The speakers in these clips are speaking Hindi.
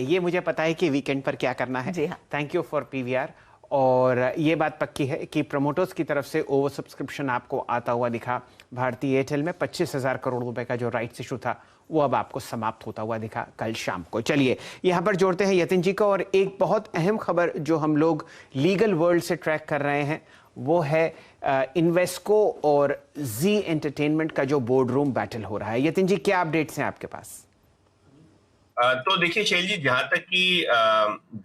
ये मुझे पता है कि वीकेंड पर क्या करना है। जी हाँ। Thank you for PVR. और ये बात पक्की है कि प्रमोटर्स की तरफ से ओवर सब्सक्रिप्शन आपको आता हुआ दिखा। भारतीय एयरटेल में 25,000 करोड़ रुपए का जो राइट्स इशू था वो अब आपको समाप्त होता हुआ दिखा कल शाम को। चलिए यहाँ पर जोड़ते हैं यतिन जी को, और एक बहुत अहम खबर जो हम लोग लीगल वर्ल्ड से ट्रैक कर रहे हैं वो है इन्वेस्को और जी एंटरटेनमेंट का जो बोर्ड रूम बैटल हो रहा है। यतिन जी, क्या अपडेट्स हैं आपके पास? तो देखिए शैल जी, जहां तक कि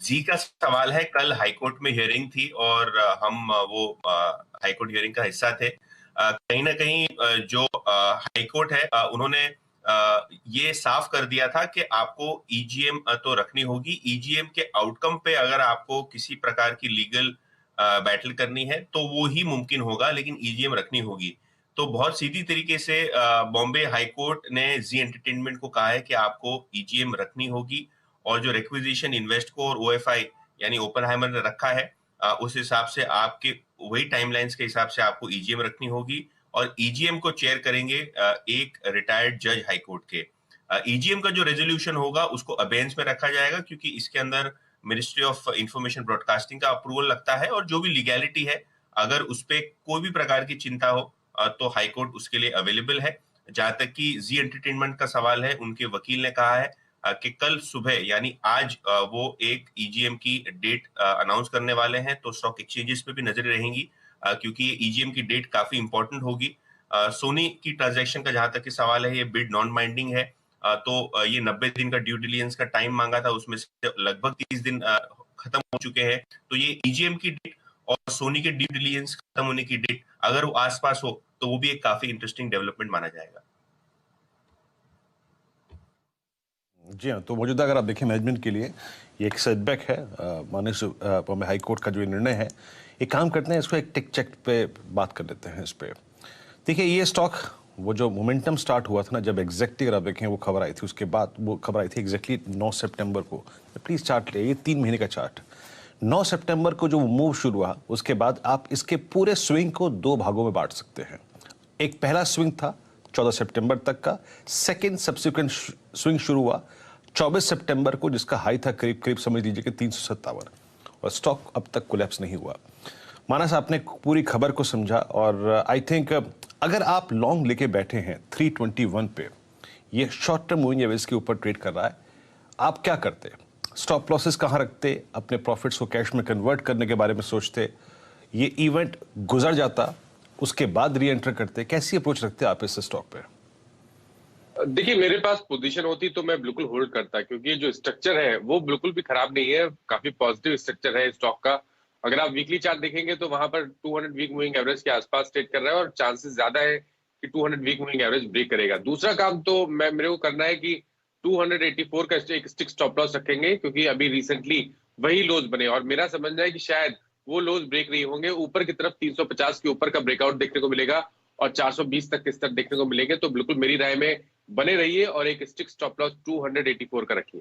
जी का सवाल है, कल हाईकोर्ट में हियरिंग थी और हम वो हाईकोर्ट हियरिंग का हिस्सा थे। कहीं ना कहीं जो हाईकोर्ट है उन्होंने ये साफ कर दिया था कि आपको ईजीएम तो रखनी होगी। ईजीएम के आउटकम पे अगर आपको किसी प्रकार की लीगल बैटल करनी है तो वो ही मुमकिन होगा, लेकिन ईजीएम रखनी होगी। तो बहुत सीधी तरीके से बॉम्बे हाईकोर्ट ने जी एंटरटेनमेंट को कहा है कि आपको ईजीएम रखनी होगी, और जो रिक्विजिशन इन्वेस्टको और ओएफआई यानी ओपनहाइमर ने रखा है उस हिसाब से आपके वही टाइमलाइंस के हिसाब से आपको ईजीएम रखनी होगी। और ईजीएम को चेयर करेंगे एक रिटायर्ड जज हाईकोर्ट के। ईजीएम का जो रेजोल्यूशन होगा उसको अबेंस में रखा जाएगा, क्योंकि इसके अंदर मिनिस्ट्री ऑफ इंफॉर्मेशन ब्रॉडकास्टिंग का अप्रूवल लगता है, और जो भी लीगैलिटी है अगर उस पर कोई भी प्रकार की चिंता हो तो हाईकोर्ट उसके लिए अवेलेबल है। जहां तक कि जी एंटरटेनमेंट का सवाल है, उनके वकील ने कहा है कि कल सुबह यानी आज वो एक ईजीएम की डेट अनाउंस करने वाले हैं, तो स्टॉक एक्सचेंजेस पे भी नजरें रहेंगी क्योंकि ये ईजीएम की डेट काफी इंपॉर्टेंट होगी। सोनी की ट्रांजैक्शन का जहां तक कि सवाल है, ये बिड नॉन बाइंडिंग है, तो ये 90 दिन का ड्यू डिलिजेंस का टाइम मांगा था, उसमें से लगभग 30 दिन खत्म हो चुके हैं। तो ये ईजीएम की डेट और सोनी के ड्यू डिलिजेंस खत्म होने की डेट अगर वो आसपास हो तो वो भी एक काफी इंटरेस्टिंग डेवलपमेंट माना जाएगा। जी हाँ, तो मौजूदा अगर आप देखें मैनेजमेंट के लिए ये एक सेटबैक है। माननीय बॉम्बे हाई कोर्ट का जो निर्णय है, एक काम करते हैं, इसको एक टिक चेक पे बात कर लेते हैं इस पे। देखिए ये स्टॉक, वो जो मोमेंटम स्टार्ट हुआ था ना, जब एग्जैक्टली अगर आप देखें वो खबर आई थी, उसके बाद वो खबर आई थी एग्जैक्टली 9 सितंबर को। प्लीज चार्ट ले, ये 3 महीने का चार्ट। 9 सितंबर को जो मूव शुरू हुआ, उसके बाद आप इसके पूरे स्विंग को 2 भागों में बांट सकते हैं। एक पहला स्विंग था 14 सितंबर तक का, सेकेंड सब्सिक्वेंट स्विंग शुरू हुआ 24 सितंबर को, जिसका हाई था करीब करीब समझ लीजिए कि 357, और स्टॉक अब तक कोलैप्स नहीं हुआ। मानस, आपने पूरी खबर को समझा, और आई थिंक अगर आप लॉन्ग लेके बैठे हैं 321 पे, ये शॉर्ट टर्म मूविंग एवरेज के ऊपर ट्रेड कर रहा है, आप क्या करते? स्टॉप लॉसेस कहाँ रखते? अपने प्रॉफिट्स को कैश में कन्वर्ट करने के बारे में सोचते? ये इवेंट गुजर जाता, उसके बाद री एंटर करते? कैसी अप्रोच रखते आप इस स्टॉक पे? देखिए, मेरे पास पोजीशन होती तो मैं बिल्कुल होल्ड करता, क्योंकि जो स्ट्रक्चर है वो बिल्कुल भी खराब नहीं है, काफी पॉजिटिव स्ट्रक्चर है स्टॉक का। अगर आप वीकली चार्ट देखेंगे तो वहां पर 200 वीक मूविंग एवरेज के आसपास ट्रेड कर रहा है, और चांसेस ज्यादा है कि 200 वीक मूविंग एवरेज ब्रेक करेगा। दूसरा काम तो मेरे को करना है कि 284 का एक स्टिक स्टॉप लॉस रखेंगे, क्योंकि अभी रिसेंटली वही लोज बने, और मेरा समझना है कि शायद वो लोज ब्रेक नहीं होंगे। ऊपर की तरफ 350 के ऊपर का ब्रेकआउट देखने को मिलेगा, और 420 तक के स्तर देखने को मिलेंगे। तो बिल्कुल मेरी राय में बने रहिए और एक स्टिक स्टॉप लॉस 284 का रखिए।